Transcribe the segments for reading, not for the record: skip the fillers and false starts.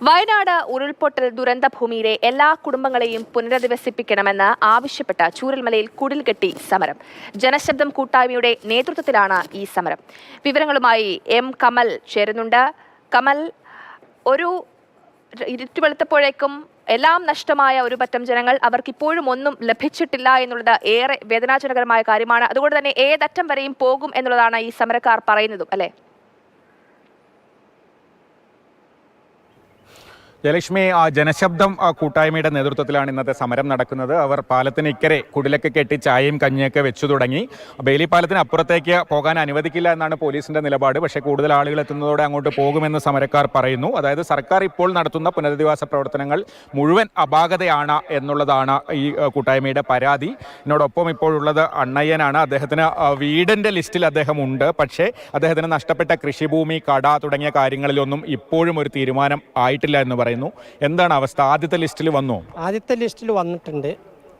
വയനാട് ഉരുൾപൊട്ടൽ ദുരന്ത ഭൂമിയിലെ എല്ലാ കുടുംബങ്ങളെയും പുനരധിവസിപ്പിക്കണമെന്ന് ആവശ്യപ്പെട്ട ചൂരൽമലയിൽ കുടിൽ കെട്ടി സമരം. ജനശബ്ദം കൂട്ടായ്മയുടെ നേതൃത്വത്തിലാണ് ഈ സമരം. വിവരങ്ങളുമായി എം കമൽ ചേരുന്നുണ്ട്. കമൽ, ഒരു ഇരുട്ടുവെളുത്തപ്പോഴേക്കും എല്ലാം നഷ്ടമായ ഒരു പറ്റം ജനങ്ങൾ, അവർക്ക് ഇപ്പോഴും ഒന്നും ലഭിച്ചിട്ടില്ല എന്നുള്ളത് ഏറെ വേദനാജനകരമായ കാര്യമാണ്. അതുകൊണ്ട് തന്നെ ഏതറ്റം വരെയും പോകും എന്നുള്ളതാണ് ഈ സമരക്കാർ പറയുന്നതും, അല്ലേ? ജയലക്ഷ്മി, ജനശബ്ദം കൂട്ടായ്മയുടെ നേതൃത്വത്തിലാണ് ഇന്നത്തെ സമരം നടക്കുന്നത്. അവർ പാലത്തിന് ഇക്കരെ കുടിലൊക്കെ കെട്ടി ചായയും കഞ്ഞിയൊക്കെ വെച്ചു തുടങ്ങി. ബെയിലി പാലത്തിന് അപ്പുറത്തേക്ക് പോകാൻ അനുവദിക്കില്ല എന്നാണ് പോലീസിന്റെ നിലപാട്. പക്ഷേ കൂടുതൽ ആളുകൾ എത്തുന്നതോടെ അങ്ങോട്ട് പോകുമെന്ന് സമരക്കാർ പറയുന്നു. അതായത് സർക്കാർ ഇപ്പോൾ നടത്തുന്ന പുനരധിവാസ പ്രവർത്തനങ്ങൾ മുഴുവൻ അപാകതയാണ് എന്നുള്ളതാണ് ഈ കൂട്ടായ്മയുടെ പരാതി. ഇതിനോടൊപ്പം ഇപ്പോഴുള്ളത് അണ്ണയ്യനാണ്. അദ്ദേഹത്തിന് വീടിന്റെ ലിസ്റ്റിൽ അദ്ദേഹം ഉണ്ട്. പക്ഷേ അദ്ദേഹത്തിന് നഷ്ടപ്പെട്ട കൃഷിഭൂമി, കട തുടങ്ങിയ കാര്യങ്ങളിലൊന്നും ഇപ്പോഴും ഒരു തീരുമാനം ആയിട്ടില്ല എന്ന് പറയുന്നു. എന്താണ് അവസ്ഥ? ആദ്യത്തെ ലിസ്റ്റിൽ വന്നു? ആദ്യത്തെ ലിസ്റ്റിൽ വന്നിട്ടുണ്ട്.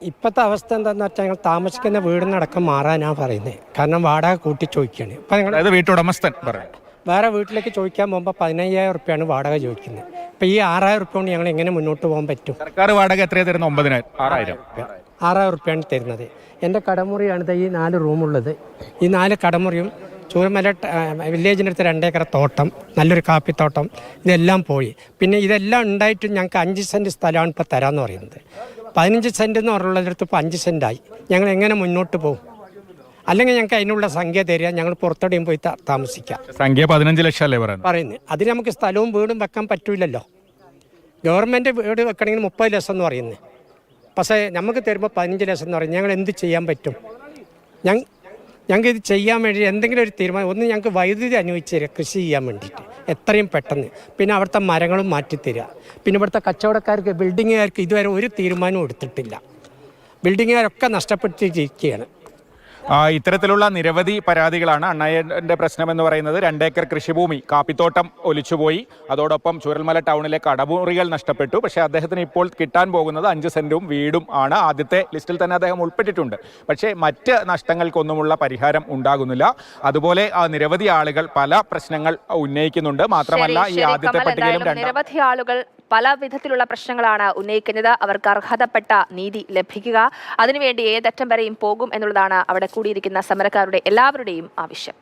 ഇപ്പോഴത്തെ അവസ്ഥ എന്താണെന്ന് വെച്ചാൽ ഞങ്ങൾ താമസിക്കുന്ന വീടിനടക്കം മാറാനാണ് പറയുന്നത്. കാരണം വാടക കൂട്ടി ചോദിക്കുകയാണ്. ഇപ്പം ഞങ്ങൾ വീട്ടുടമസ്ഥൻ പറയും വേറെ വീട്ടിലേക്ക് ചോദിക്കാൻ പോകുമ്പോൾ 15,000 റുപ്യാണ് വാടക ചോദിക്കുന്നത്. ഇപ്പം ഈ 6,000 റുപ്യ കൊണ്ട് ഞങ്ങൾ എങ്ങനെ മുന്നോട്ട് പോകാൻ പറ്റും? സർക്കാർ വാടക എത്രയാണ് തരുന്നത്? 9,000. 6,000 റുപ്യാണ് തരുന്നത്. എൻ്റെ കടമുറിയാണ് ഈ 4 റൂമുള്ളത്. ഈ 4 കടമുറിയും ചൂരൽമല വില്ലേജിനടുത്ത് 2 ഏക്കർ തോട്ടം, നല്ലൊരു കാപ്പിത്തോട്ടം, ഇതെല്ലാം പോയി. പിന്നെ ഇതെല്ലാം ഉണ്ടായിട്ടും ഞങ്ങൾക്ക് 5 സെൻറ്റ് സ്ഥലമാണ് ഇപ്പോൾ തരാമെന്ന് പറയുന്നത്. 15 സെൻറ്റ് എന്ന് പറഞ്ഞുള്ളതിടത്ത് ഇപ്പോൾ 5 സെൻറ്റായി. ഞങ്ങൾ എങ്ങനെ മുന്നോട്ട് പോകും? അല്ലെങ്കിൽ ഞങ്ങൾക്ക് അതിനുള്ള സംഖ്യ തരിക, ഞങ്ങൾ പുറത്തോടെയും പോയി താമസിക്കാം. സംഖ്യ 15 ലക്ഷം അല്ലേ പറയുന്നത്? അതിന് നമുക്ക് സ്ഥലവും വീടും വെക്കാൻ പറ്റില്ലല്ലോ. ഗവൺമെൻറ് വീട് വെക്കണമെങ്കിൽ 30 ലക്ഷം എന്ന് പറയുന്നത്. പക്ഷേ നമുക്ക് തരുമ്പോൾ 15 ലക്ഷം എന്ന് പറയും. ഞങ്ങൾ എന്ത് ചെയ്യാൻ പറ്റും? ഞങ്ങൾക്ക് ഇത് ചെയ്യാൻ വേണ്ടി എന്തെങ്കിലും ഒരു തീരുമാനം, ഒന്ന് ഞങ്ങൾക്ക് വൈദ്യുതി അനുവദിച്ച് തരിക കൃഷി ചെയ്യാൻ വേണ്ടിയിട്ട് എത്രയും പെട്ടെന്ന്. പിന്നെ അവിടുത്തെ മരങ്ങളും മാറ്റിത്തരിക. പിന്നെ ഇവിടുത്തെ കച്ചവടക്കാർക്ക്, ബിൽഡിങ്ങുകാർക്ക് ഇതുവരെ ഒരു തീരുമാനവും എടുത്തിട്ടില്ല. ബിൽഡിങ്ങുകാരൊക്കെ നഷ്ടപ്പെട്ടിരിക്കുകയാണ്. ഇത്തരത്തിലുള്ള നിരവധി പരാതികളാണ്. അണ്ണയ്യൻ്റെ പ്രശ്നം എന്ന് പറയുന്നത് 2 ഏക്കർ കൃഷിഭൂമി, കാപ്പിത്തോട്ടം ഒലിച്ചുപോയി. അതോടൊപ്പം ചൂരൽമല ടൗണിലെ കടമുറികൾ നഷ്ടപ്പെട്ടു. പക്ഷേ അദ്ദേഹത്തിന് ഇപ്പോൾ കിട്ടാൻ പോകുന്നത് 5 സെൻറ്റും വീടും ആണ്. ആദ്യത്തെ ലിസ്റ്റിൽ തന്നെ അദ്ദേഹം ഉൾപ്പെട്ടിട്ടുണ്ട്. പക്ഷേ മറ്റ് നഷ്ടങ്ങൾക്കൊന്നുമുള്ള പരിഹാരം ഉണ്ടാകുന്നില്ല. അതുപോലെ നിരവധി ആളുകൾ പല പ്രശ്നങ്ങൾ ഉന്നയിക്കുന്നുണ്ട്. മാത്രമല്ല, ഈ ആദ്യത്തെ പട്ടികയിലും നിരവധി ആളുകൾ പല വിധത്തിലുള്ള പ്രശ്നങ്ങളാണ് ഉന്നയിക്കുന്നത്. അവർക്ക് അർഹതപ്പെട്ട നീതി ലഭിക്കുക, അതിനുവേണ്ടി ഏതറ്റം വരെയും പോകും എന്നുള്ളതാണ് അവിടെ കൂടിയിരിക്കുന്ന സമരക്കാരുടെ എല്ലാവരുടെയും ആവശ്യം.